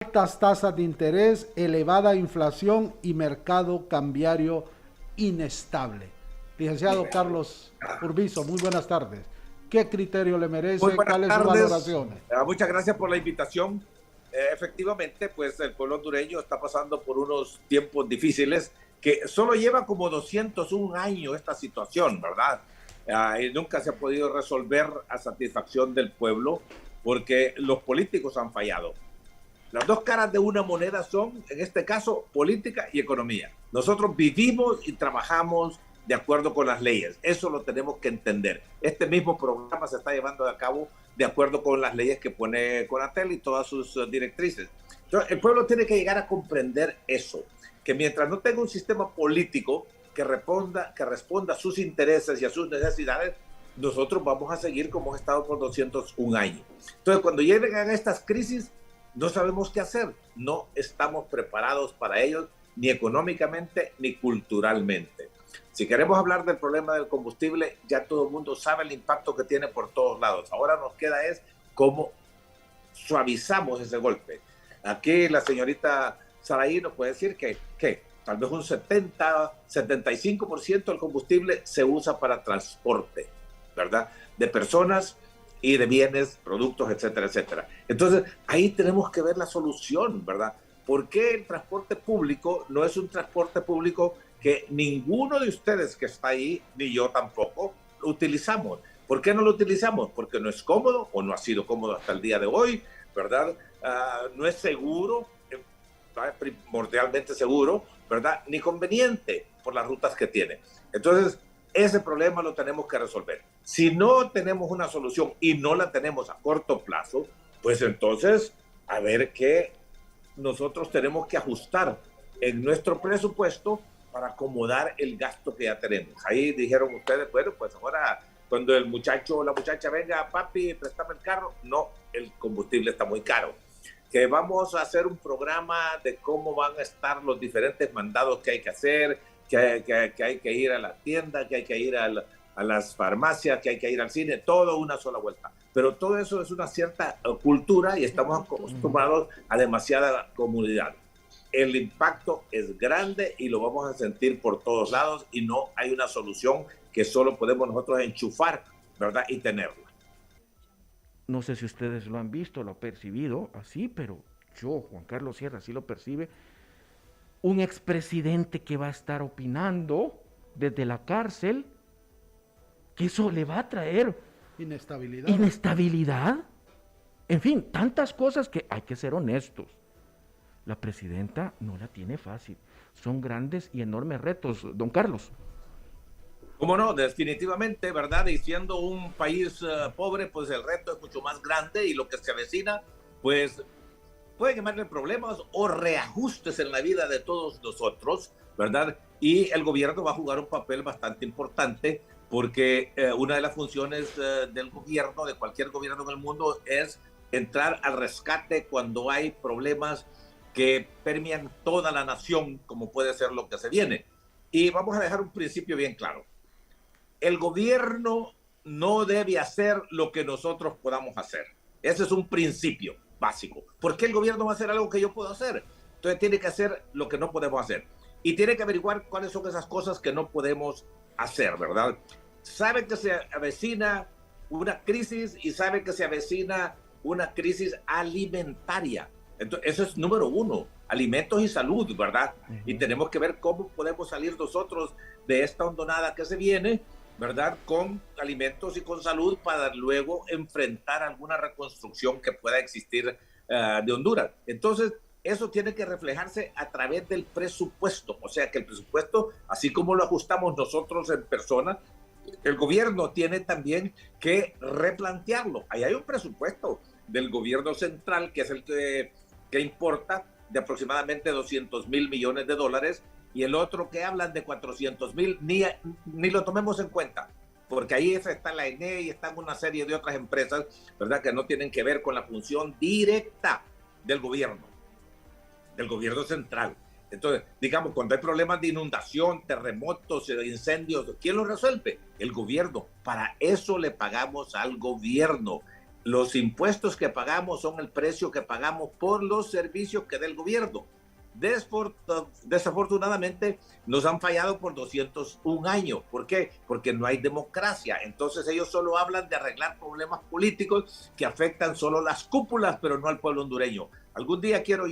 Altas tasas de interés, elevada inflación y mercado cambiario inestable. Licenciado Carlos Urbizo, muy buenas tardes. ¿Qué criterio le Muy merece? buenas ¿Cuál es su tardes. valoración? Muchas gracias por la invitación. Efectivamente, pues el pueblo hondureño está pasando por unos tiempos difíciles que solo lleva como 201 años esta situación, ¿verdad? Y nunca se ha podido resolver a satisfacción del pueblo porque los políticos han fallado. Las dos caras de una moneda son, en este caso, política y economía. Nosotros vivimos y trabajamos de acuerdo con las leyes. Eso lo tenemos que entender. Este mismo programa se está llevando a cabo de acuerdo con las leyes que pone Conatel y todas sus directrices. Entonces, el pueblo tiene que llegar a comprender eso, que mientras no tenga un sistema político que responda a sus intereses y a sus necesidades, nosotros vamos a seguir como hemos estado por 201 años. Entonces, cuando lleguen a estas crisis, no sabemos qué hacer, no estamos preparados para ellos, ni económicamente ni culturalmente. Si queremos hablar del problema del combustible, ya todo el mundo sabe el impacto que tiene por todos lados. Ahora nos queda es cómo suavizamos ese golpe. Aquí la señorita Saraí nos puede decir que tal vez un 75% del combustible se usa para transporte, ¿verdad? De personas y de bienes, productos, etcétera, etcétera. Entonces, ahí tenemos que ver la solución, ¿verdad? ¿Por qué el transporte público no es un transporte público que ninguno de ustedes que está ahí, ni yo tampoco, lo utilizamos? ¿Por qué no lo utilizamos? Porque no es cómodo o no ha sido cómodo hasta el día de hoy, ¿verdad? No es seguro, primordialmente seguro, ¿verdad? Ni conveniente por las rutas que tiene. Entonces, ese problema lo tenemos que resolver. Si no tenemos una solución y no la tenemos a corto plazo, pues entonces a ver qué nosotros tenemos que ajustar en nuestro presupuesto para acomodar el gasto que ya tenemos. Ahí dijeron ustedes, bueno, pues ahora cuando el muchacho o la muchacha venga, papi, préstame el carro, no, el combustible está muy caro. Que vamos a hacer un programa de cómo van a estar los diferentes mandados que hay que hacer, que hay que ir a la tienda, que hay que ir a las farmacias, que hay que ir al cine, todo una sola vuelta. Pero todo eso es una cierta cultura y estamos acostumbrados a demasiada comunidad. El impacto es grande y lo vamos a sentir por todos lados y no hay una solución que solo podemos nosotros enchufar, ¿verdad? Y tenerla. No sé si ustedes lo han visto, lo han percibido así, pero yo, Juan Carlos Sierra, sí lo percibe. Un expresidente que va a estar opinando desde la cárcel, que eso le va a traer Inestabilidad. inestabilidad. En fin, tantas cosas que hay que ser honestos. La presidenta no la tiene fácil. Son grandes y enormes retos, don Carlos. ¿Cómo no? Definitivamente, ¿verdad? Y siendo un país pobre, pues el reto es mucho más grande y lo que se avecina, pues puede llamarle problemas o reajustes en la vida de todos nosotros, ¿verdad? Y el gobierno va a jugar un papel bastante importante porque una de las funciones del gobierno, de cualquier gobierno en el mundo, es entrar al rescate cuando hay problemas que permean toda la nación, como puede ser lo que se viene. Y vamos a dejar un principio bien claro. El gobierno no debe hacer lo que nosotros podamos hacer. Ese es un principio básico. ¿Por qué el gobierno va a hacer algo que yo puedo hacer? Entonces tiene que hacer lo que no podemos hacer. Y tiene que averiguar cuáles son esas cosas que no podemos hacer, ¿verdad? Sabe que se avecina una crisis y sabe que se avecina una crisis alimentaria. Entonces, eso es número uno, alimentos y salud, ¿verdad? Y tenemos que ver cómo podemos salir nosotros de esta hondonada que se viene, ¿verdad? Con alimentos y con salud para luego enfrentar alguna reconstrucción que pueda existir de Honduras. Entonces, eso tiene que reflejarse a través del presupuesto. O sea, que el presupuesto, así como lo ajustamos nosotros en persona, el gobierno tiene también que replantearlo. Ahí hay un presupuesto del gobierno central, que es el que importa, de aproximadamente 200 mil millones de dólares, y el otro que hablan de 400 mil, ni lo tomemos en cuenta, porque ahí está la ENE y están una serie de otras empresas, ¿verdad?, que no tienen que ver con la función directa del gobierno central. Entonces, digamos, cuando hay problemas de inundación, terremotos, incendios, ¿quién los resuelve? El gobierno. Para eso le pagamos al gobierno. los impuestos que pagamos son el precio que pagamos por los servicios que da el gobierno. Desafortunadamente nos han fallado por 201 años. ¿Por qué? Porque no hay democracia. Entonces ellos solo hablan de arreglar problemas políticos que afectan solo las cúpulas, pero no al pueblo hondureño. Algún día quiero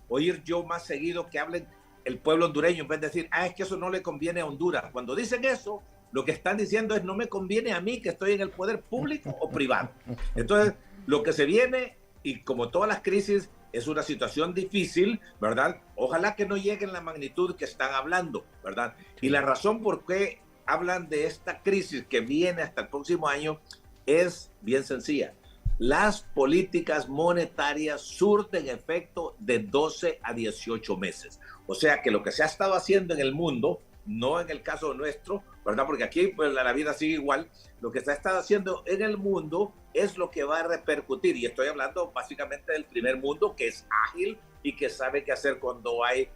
oír yo más seguido que hablen el pueblo hondureño en vez de decir, es que eso no le conviene a Honduras. Cuando dicen eso, lo que están diciendo es no me conviene a mí que estoy en el poder público o privado. Entonces, lo que se viene, y como todas las crisis, es una situación difícil, ¿verdad? Ojalá que no llegue en la magnitud que están hablando, ¿verdad? Y la razón por qué hablan de esta crisis que viene hasta el próximo año es bien sencilla. Las políticas monetarias surten efecto de 12 a 18 meses. O sea que lo que se ha estado haciendo en el mundo, no en el caso nuestro, ¿verdad? Porque aquí pues, la vida sigue igual. Lo que se ha estado haciendo en el mundo es lo que va a repercutir. Y estoy hablando básicamente del primer mundo, que es ágil y que sabe qué hacer cuando hay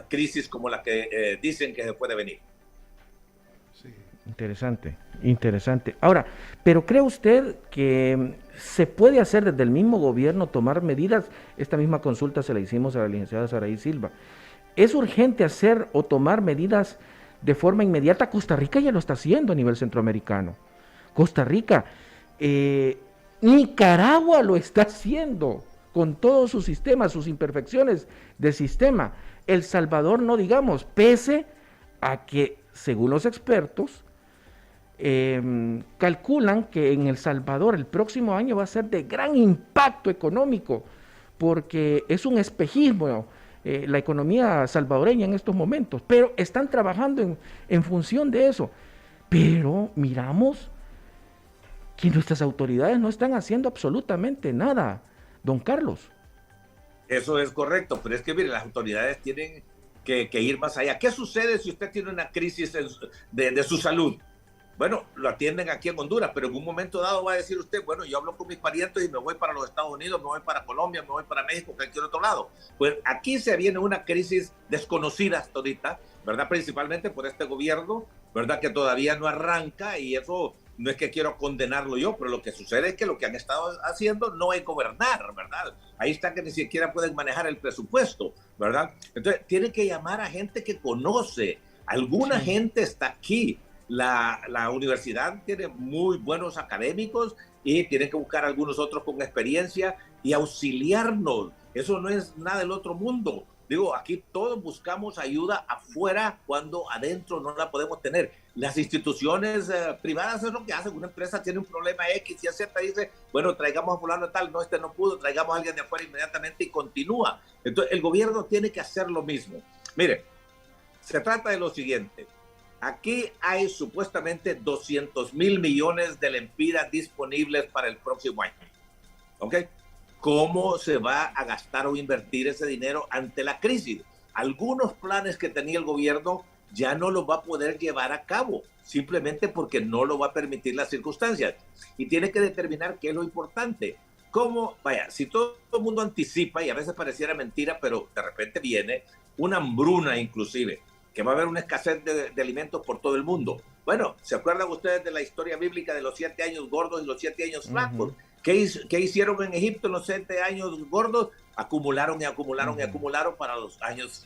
crisis como la que dicen que se puede venir. Sí. Interesante, interesante. Ahora, ¿pero cree usted que se puede hacer desde el mismo gobierno tomar medidas? Esta misma consulta se la hicimos a la licenciada Saraí Silva. ¿Es urgente hacer o tomar medidas de forma inmediata? Costa Rica ya lo está haciendo a nivel centroamericano. Costa Rica, Nicaragua lo está haciendo con todos sus sistemas, sus imperfecciones de sistema. El Salvador no digamos, pese a que, según los expertos, calculan que en El Salvador el próximo año va a ser de gran impacto económico, porque es un espejismo la economía salvadoreña en estos momentos, pero están trabajando en función de eso. Pero miramos que nuestras autoridades no están haciendo absolutamente nada, don Carlos. Eso es correcto, pero es que mire, las autoridades tienen que ir más allá. ¿Qué sucede si usted tiene una crisis de su salud? Bueno, lo atienden aquí en Honduras, pero en un momento dado va a decir usted, bueno, yo hablo con mis parientes y me voy para los Estados Unidos, me voy para Colombia, me voy para México, cualquier otro lado. Pues aquí se viene una crisis desconocida hasta ahorita, ¿verdad? Principalmente por este gobierno, ¿verdad? Que todavía no arranca, y eso no es que quiero condenarlo yo, pero lo que sucede es que lo que han estado haciendo no es gobernar, ¿verdad? Ahí está que ni siquiera pueden manejar el presupuesto, ¿verdad? Entonces, tienen que llamar a gente que conoce. Alguna gente está aquí. La universidad tiene muy buenos académicos y tiene que buscar algunos otros con experiencia y auxiliarnos. Eso no es nada del otro mundo. Digo, aquí todos buscamos ayuda afuera cuando adentro no la podemos tener. Las instituciones privadas es lo que hacen. Una empresa tiene un problema X y Z, dice, bueno, traigamos a fulano tal, no, este no pudo, traigamos a alguien de afuera inmediatamente y continúa. Entonces, el gobierno tiene que hacer lo mismo. Mire, se trata de lo siguiente. Aquí hay supuestamente 200,000 millones de lempiras disponibles para el próximo año. ¿Ok? ¿Cómo se va a gastar o invertir ese dinero ante la crisis? Algunos planes que tenía el gobierno ya no los va a poder llevar a cabo, simplemente porque no lo va a permitir las circunstancias. Y tiene que determinar qué es lo importante. ¿Cómo? Vaya, si todo el mundo anticipa, y a veces pareciera mentira, pero de repente viene una hambruna inclusive, que va a haber una escasez de alimentos por todo el mundo. Bueno, ¿se acuerdan ustedes de la historia bíblica de los 7 años gordos y los 7 años flacos? ¿Qué hicieron en Egipto en los 7 años gordos? Acumularon y acumularon y acumularon para los años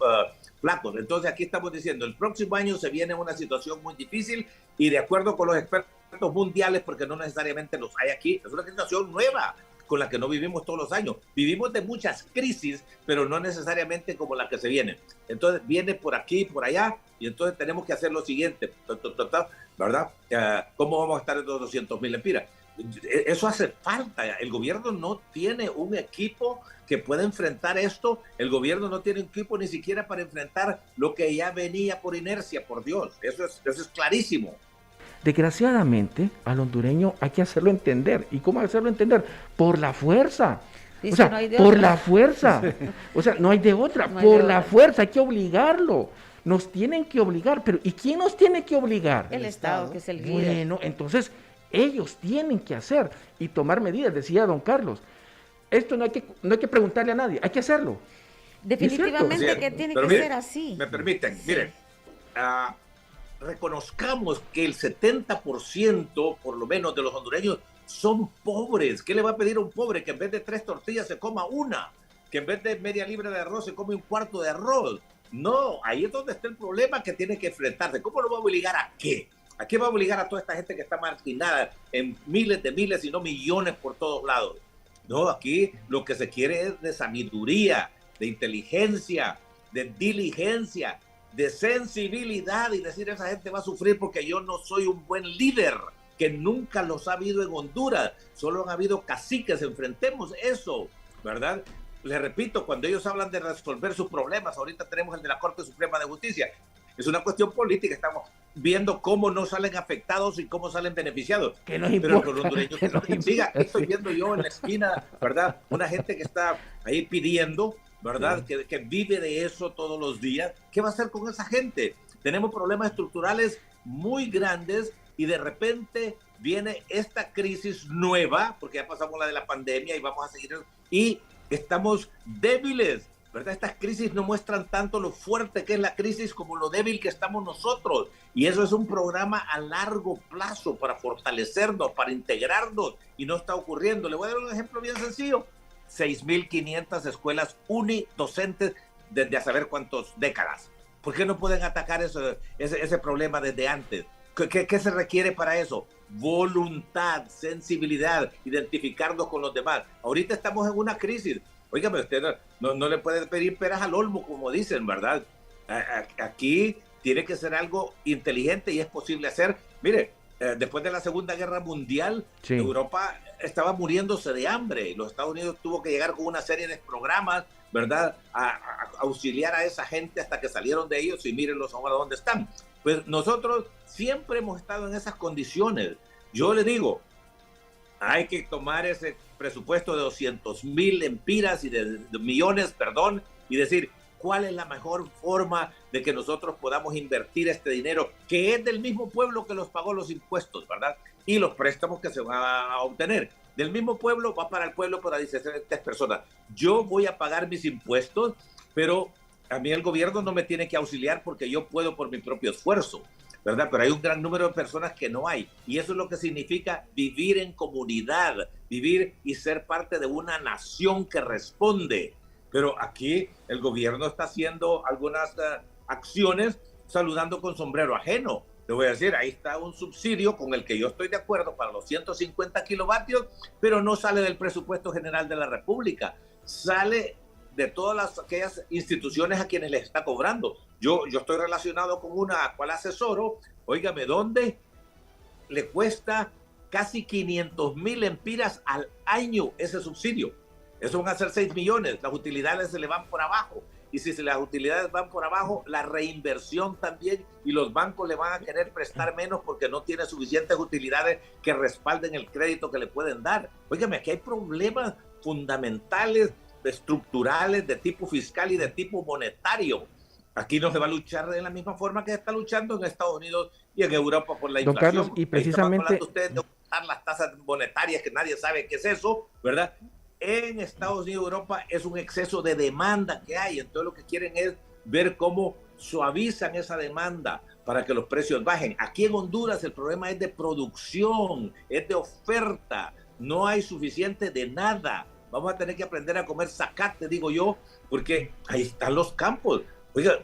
flacos. Entonces aquí estamos diciendo, el próximo año se viene una situación muy difícil y de acuerdo con los expertos mundiales, porque no necesariamente los hay aquí, es una situación nueva con la que no vivimos todos los años. Vivimos de muchas crisis, pero no necesariamente como la que se viene. Entonces viene por aquí y por allá, y entonces tenemos que hacer lo siguiente, ¿verdad? ¿Cómo vamos a estar en los 200,000 lempiras? Eso hace falta. El gobierno no tiene un equipo que pueda enfrentar esto. El gobierno no tiene un equipo ni siquiera para enfrentar lo que ya venía por inercia, por Dios. Eso es clarísimo. Desgraciadamente, al hondureño hay que hacerlo entender. ¿Y cómo hacerlo entender? Por la fuerza. Dice, o sea, no por la fuerza. O sea, no hay de otra. No por la fuerza, hay que obligarlo. Nos tienen que obligar. Pero ¿y quién nos tiene que obligar? El Estado, que es el líder. Bueno, entonces ellos tienen que hacer y tomar medidas, decía don Carlos. Esto no hay que preguntarle a nadie, hay que hacerlo. Definitivamente que tiene que ser así. Me permiten, miren, reconozcamos que el 70% por lo menos de los hondureños son pobres. ¿Qué le va a pedir a un pobre que en vez de 3 tortillas se coma una? Que en vez de media libra de arroz se come un cuarto de arroz. No, ahí es donde está el problema que tiene que enfrentarse. ¿Cómo lo va a obligar a qué? ¿A qué va a obligar a toda esta gente que está marginada en miles de miles y no millones por todos lados? No, aquí lo que se quiere es de sabiduría, de inteligencia, de diligencia, de sensibilidad, y decir esa gente va a sufrir porque yo no soy un buen líder, que nunca los ha habido en Honduras, solo han habido caciques. Enfrentemos eso, ¿verdad? Les repito, cuando ellos hablan de resolver sus problemas, ahorita tenemos el de la Corte Suprema de Justicia, es una cuestión política, estamos viendo cómo no salen afectados y cómo salen beneficiados. Que nos pero importa, los hondureños que nos siga, estoy viendo yo en la esquina, ¿verdad? Una gente que está ahí pidiendo, ¿verdad? Sí. Que vive de eso todos los días. ¿Qué va a hacer con esa gente? Tenemos problemas estructurales muy grandes y de repente viene esta crisis nueva, porque ya pasamos la de la pandemia y vamos a seguir, y estamos débiles, ¿verdad? Estas crisis no muestran tanto lo fuerte que es la crisis como lo débil que estamos nosotros. Y eso es un programa a largo plazo para fortalecernos, para integrarnos, y no está ocurriendo. Le voy a dar un ejemplo bien sencillo. 6.500 escuelas unidocentes desde a saber cuántas décadas. ¿Por qué no pueden atacar ese problema desde antes? ¿Qué se requiere para eso? Voluntad, sensibilidad, identificarnos con los demás. Ahorita estamos en una crisis. Óigame, usted no le puede pedir peras al olmo, como dicen, ¿verdad? Aquí tiene que ser algo inteligente y es posible hacer. Mire, después de la Segunda Guerra Mundial, sí, Europa estaba muriéndose de hambre y los Estados Unidos tuvo que llegar con una serie de programas, ¿verdad? A auxiliar a esa gente hasta que salieron de ellos, y mírenlos ahora dónde están. Pues nosotros siempre hemos estado en esas condiciones. Yo le digo, hay que tomar ese presupuesto de 200,000 lempiras y de millones, perdón, y decir, ¿cuál es la mejor forma de que nosotros podamos invertir este dinero, que es del mismo pueblo que los pagó los impuestos, ¿verdad? Y los préstamos que se van a obtener. Del mismo pueblo, va para el pueblo, para diferentes personas. Yo voy a pagar mis impuestos, pero a mí el gobierno no me tiene que auxiliar porque yo puedo por mi propio esfuerzo, ¿verdad? Pero hay un gran número de personas que no hay. Y eso es lo que significa vivir en comunidad, vivir y ser parte de una nación que responde. Pero aquí el gobierno está haciendo algunas acciones saludando con sombrero ajeno. Le voy a decir, ahí está un subsidio con el que yo estoy de acuerdo para los 150 kilovatios, pero no sale del presupuesto general de la República. Sale de todas aquellas instituciones a quienes les está cobrando. Yo estoy relacionado con una a cual asesoro, óigame, ¿dónde le cuesta casi 500,000 lempiras al año ese subsidio? Eso van a ser 6 millones, las utilidades se le van por abajo. Y si las utilidades van por abajo, la reinversión también, y los bancos le van a querer prestar menos porque no tiene suficientes utilidades que respalden el crédito que le pueden dar. Óigame, aquí hay problemas fundamentales, estructurales, de tipo fiscal y de tipo monetario. Aquí no se va a luchar de la misma forma que se está luchando en Estados Unidos y en Europa por la inflación. Don Carlos, y precisamente ustedes de aumentar las tasas monetarias, que nadie sabe qué es eso, ¿verdad? En Estados Unidos y Europa es un exceso de demanda que hay, entonces lo que quieren es ver cómo suavizan esa demanda para que los precios bajen. Aquí en Honduras el problema es de producción, es de oferta, no hay suficiente de nada. Vamos a tener que aprender a comer zacate, digo yo, porque ahí están los campos. Oiga,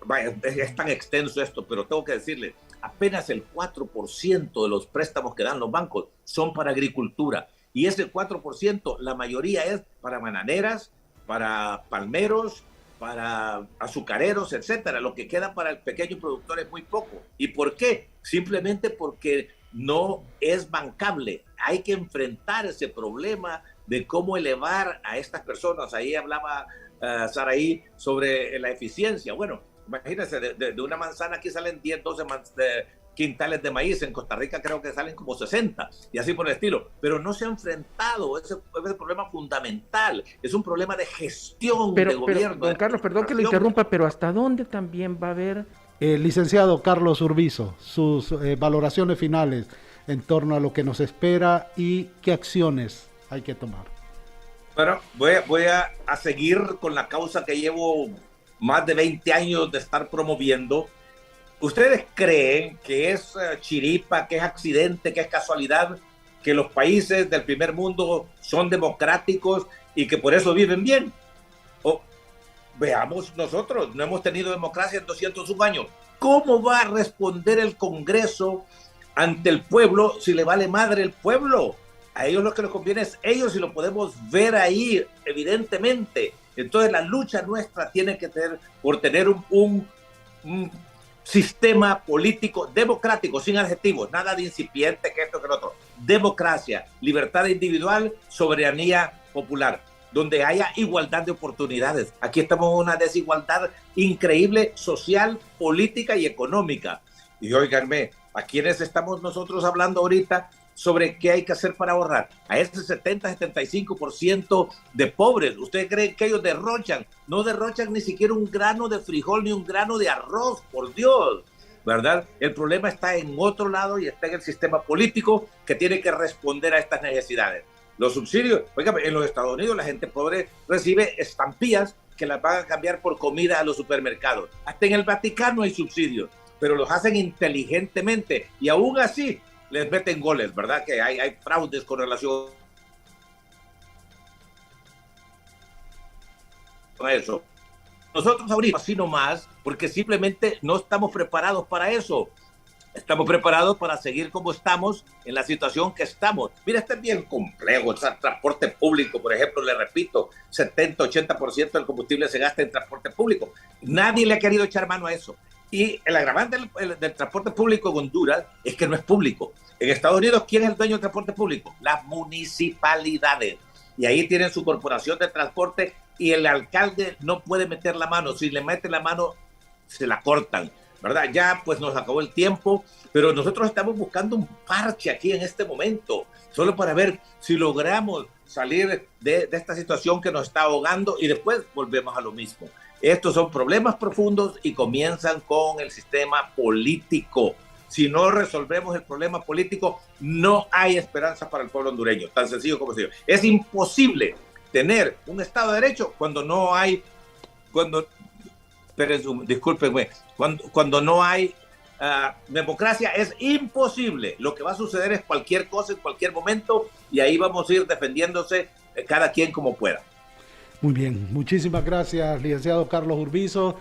vaya, es tan extenso esto, pero tengo que decirle, apenas el 4% de los préstamos que dan los bancos son para agricultura. Y ese 4%, la mayoría es para bananeras, para palmeros, para azucareros, etcétera. Lo que queda para el pequeño productor es muy poco. ¿Y por qué? Simplemente porque no es bancable. Hay que enfrentar ese problema de cómo elevar a estas personas. Ahí hablaba Saraí sobre la eficiencia. Bueno, imagínense, de una manzana aquí salen 10, 12 quintales de maíz. En Costa Rica creo que salen como 60 y así por el estilo. Pero no se ha enfrentado ese problema fundamental. Es un problema de gestión de gobierno. Don Carlos, perdón que lo interrumpa, pero ¿hasta dónde también va a haber? Licenciado Carlos Urbizo, sus valoraciones finales en torno a lo que nos espera y qué acciones hay que tomar. Bueno, voy a seguir con la causa que llevo más de 20 años de estar promoviendo. ¿Ustedes creen que es chiripa, que es accidente, que es casualidad que los países del primer mundo son democráticos y que por eso viven bien. Veamos nosotros, no hemos tenido democracia en 201 años. ¿Cómo va a responder el Congreso ante el pueblo si le vale madre el pueblo? A ellos lo que les conviene es ellos, y lo podemos ver ahí evidentemente. Entonces la lucha nuestra tiene que tener por tener un sistema político democrático, sin adjetivos, nada de incipiente, que esto, que lo otro. Democracia, libertad individual, soberanía popular, donde haya igualdad de oportunidades. Aquí estamos en una desigualdad increíble, social, política y económica. Y óiganme, ¿a quiénes estamos nosotros hablando ahorita sobre qué hay que hacer para ahorrar? A ese 70-75% de pobres. ¿Ustedes creen que ellos derrochan? No derrochan ni siquiera un grano de frijol ni un grano de arroz, por Dios, ¿verdad? El problema está en otro lado y está en el sistema político que tiene que responder a estas necesidades. Los subsidios, oiga, en los Estados Unidos la gente pobre recibe estampillas que las van a cambiar por comida a los supermercados. Hasta en el Vaticano hay subsidios, pero los hacen inteligentemente y aún así les meten goles, ¿verdad? Que hay fraudes con relación a eso. Nosotros ahorita así nomás, porque simplemente no estamos preparados para eso. Estamos preparados para seguir como estamos, en la situación que estamos. Mira, este es bien complejo. El transporte público, por ejemplo, le repito, 70-80% del combustible se gasta en transporte público. Nadie le ha querido echar mano a eso. Y el agravante del transporte público en Honduras es que no es público. En Estados Unidos, ¿quién es el dueño del transporte público? Las municipalidades. Y ahí tienen su corporación de transporte y el alcalde no puede meter la mano. Si le mete la mano, se la cortan, ¿verdad? Ya pues nos acabó el tiempo, pero nosotros estamos buscando un parche aquí en este momento, solo para ver si logramos salir de esta situación que nos está ahogando y después volvemos a lo mismo. Estos son problemas profundos y comienzan con el sistema político. Si no resolvemos el problema político, no hay esperanza para el pueblo hondureño, tan sencillo como sencillo. Es imposible tener un Estado de Derecho cuando no hay, discúlpenme, cuando no hay democracia. Es imposible. Lo que va a suceder es cualquier cosa en cualquier momento y ahí vamos a ir defendiéndose cada quien como pueda. Muy bien, muchísimas gracias, licenciado Carlos Urbizo.